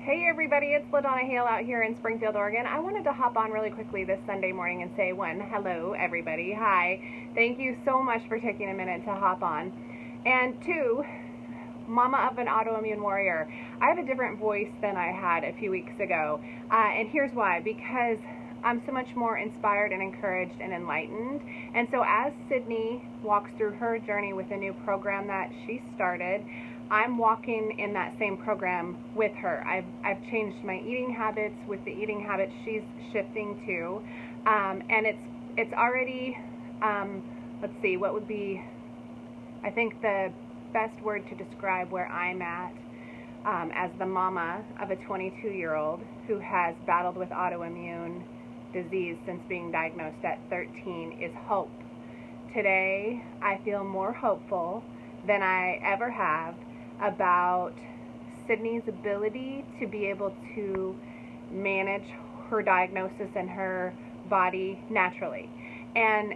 Hey everybody, it's LaDonna Hale out here in Springfield, Oregon. I wanted to hop on really quickly this Sunday morning and say one, hello everybody, hi. Thank you so much for taking a minute to hop on. And two, mama of an autoimmune warrior. I have a different voice than I had a few weeks ago. And here's why, because I'm so much more inspired and encouraged and enlightened. And so as Sydnee walks through her journey with a new program that she started, I'm walking in that same program with her. I've changed my eating habits with the eating habits she's shifting to, and it's already, let's see, what would be, I think the best word to describe where I'm at as the mama of a 22-year-old who has battled with autoimmune disease since being diagnosed at 13 is hope. Today, I feel more hopeful than I ever have about Sydnee's ability to be able to manage her diagnosis and her body naturally. And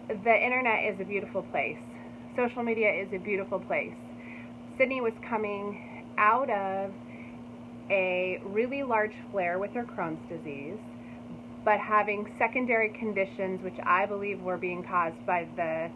the internet is a beautiful place. Social media is a beautiful place. Sydnee was coming out of a really large flare with her Crohn's disease, but having secondary conditions which I believe were being caused by the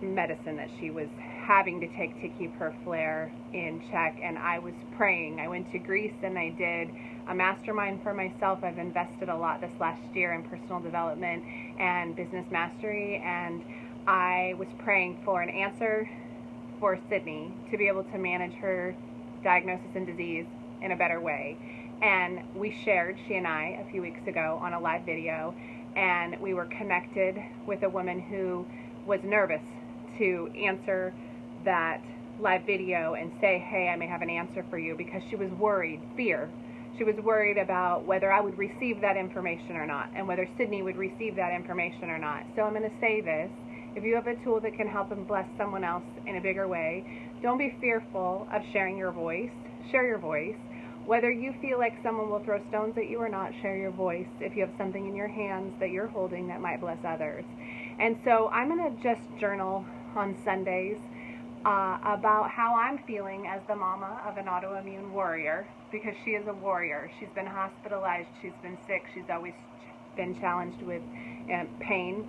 medicine that she was having to take to keep her flare in check. And I was praying. I went to Greece and I did a mastermind for myself. I've invested a lot this last year in personal development and business mastery, and I was praying for an answer for Sydnee to be able to manage her diagnosis and disease in a better way. And we shared, she and I, a few weeks ago on a live video, and we were connected with a woman who was nervous to answer that live video and say, hey, I may have an answer for you, because she was worried, fear. She was worried about whether I would receive that information or not, and whether Sydnee would receive that information or not. So I'm going to say this: if you have a tool that can help and bless someone else in a bigger way, don't be fearful of sharing your voice. Share your voice. Whether you feel like someone will throw stones at you or not, share your voice if you have something in your hands that you're holding that might bless others. And so I'm going to just journal on Sundays about how I'm feeling as the mama of an autoimmune warrior, because she is a warrior. She's been hospitalized, she's been sick, she's always been challenged with pain.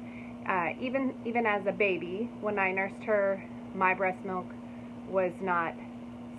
Even as a baby, when I nursed her, my breast milk was not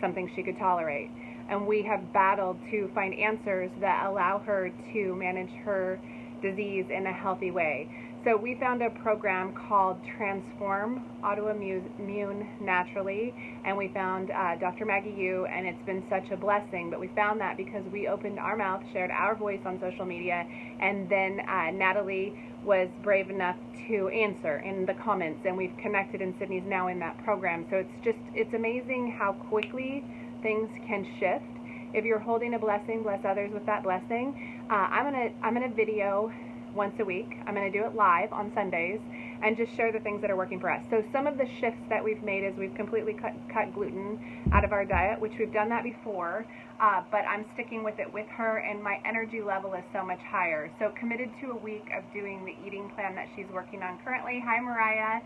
something she could tolerate. And we have battled to find answers that allow her to manage her disease in a healthy way. So we found a program called Transform Autoimmune Naturally, and we found Dr. Maggie Yu, and it's been such a blessing. But we found that because we opened our mouth, shared our voice on social media, and then Natalie was brave enough to answer in the comments, and we've connected, and Sydnee's now in that program. So it's amazing how quickly things can shift. If you're holding a blessing, bless others with that blessing. I'm gonna video once a week. I'm going to do it live on Sundays and just share the things that are working for us. So some of the shifts that we've made is we've completely cut gluten out of our diet, which we've done that before, but I'm sticking with it with her, and my energy level is so much higher. So committed to a week of doing the eating plan that she's working on currently. Hi, Mariah.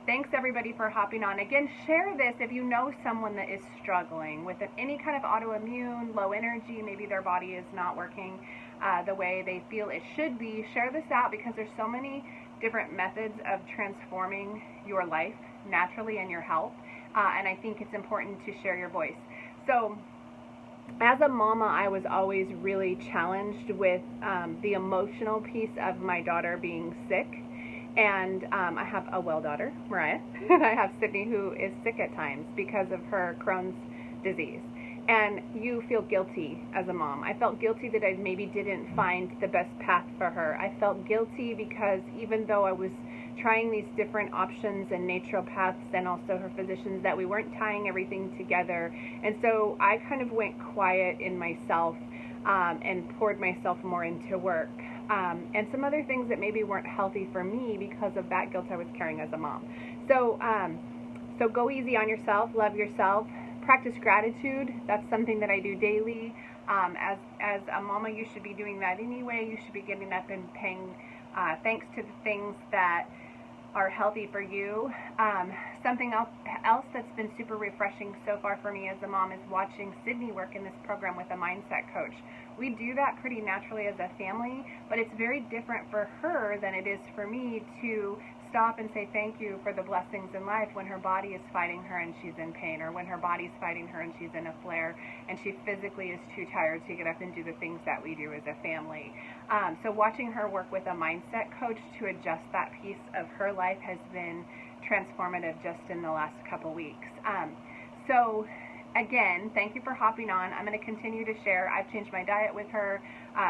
Thanks everybody for hopping on. Again, share this if you know someone that is struggling with any kind of autoimmune, low energy, maybe their body is not working the way they feel it should be. Share this out, because there's so many different methods of transforming your life naturally and your health, and I think it's important to share your voice. So as a mama, I was always really challenged with the emotional piece of my daughter being sick. And I have a well daughter, Mariah, and I have Sydnee, who is sick at times because of her Crohn's disease. And you feel guilty as a mom. I felt guilty that I maybe didn't find the best path for her. I felt guilty because even though I was trying these different options and naturopaths and also her physicians, that we weren't tying everything together. And so I kind of went quiet in myself and poured myself more into work. And some other things that maybe weren't healthy for me because of that guilt I was carrying as a mom. So go easy on yourself, love yourself, practice gratitude. That's something that I do daily. As a mama, you should be doing that anyway. You should be getting up and paying thanks to the things that are healthy for you. Something else that's been super refreshing so far for me as a mom is watching Sydnee work in this program with a mindset coach. We do that pretty naturally as a family, but it's very different for her than it is for me to stop and say thank you for the blessings in life when her body is fighting her and she's in pain, or when her body's fighting her and she's in a flare and she physically is too tired to get up and do the things that we do as a family. So watching her work with a mindset coach to adjust that piece of her life has been transformative just in the last couple weeks. So again, thank you for hopping on. I'm going to continue to share. I've changed my diet with her.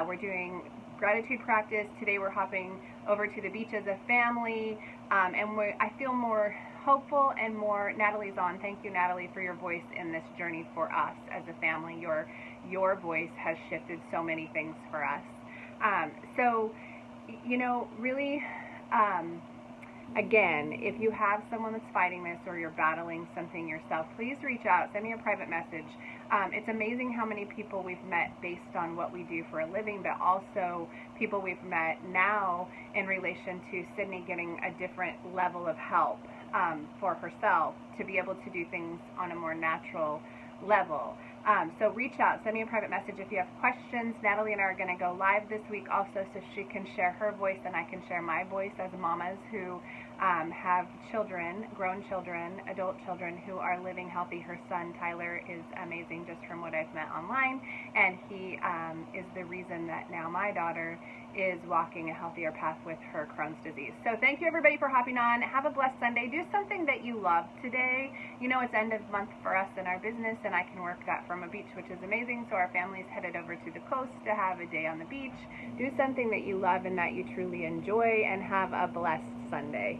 We're doing gratitude practice. Today we're hopping over to the beach as a family, and I feel more hopeful and more. Natalie's on. Thank you, Natalie, for your voice in this journey for us as a family. Your voice has shifted so many things for us. So, you know, really, again, if you have someone that's fighting this or you're battling something yourself, please reach out. Send me a private message. It's amazing how many people we've met based on what we do for a living, but also people we've met now in relation to Sydnee getting a different level of help for herself to be able to do things on a more natural level. So reach out, send me a private message if you have questions. Natalie and I are going to go live this week also, so she can share her voice and I can share my voice as mamas who have children, grown children, adult children who are living healthy. Her son Tyler is amazing just from what I've met online, and he is the reason that now my daughter is walking a healthier path with her Crohn's disease. So thank you everybody for hopping on. Have a blessed Sunday. Do something that you love today. You know, it's end of month for us in our business, and I can work that from a beach, which is amazing. So our family's headed over to the coast to have a day on the beach. Do something that you love and that you truly enjoy, and have a blessed Sunday.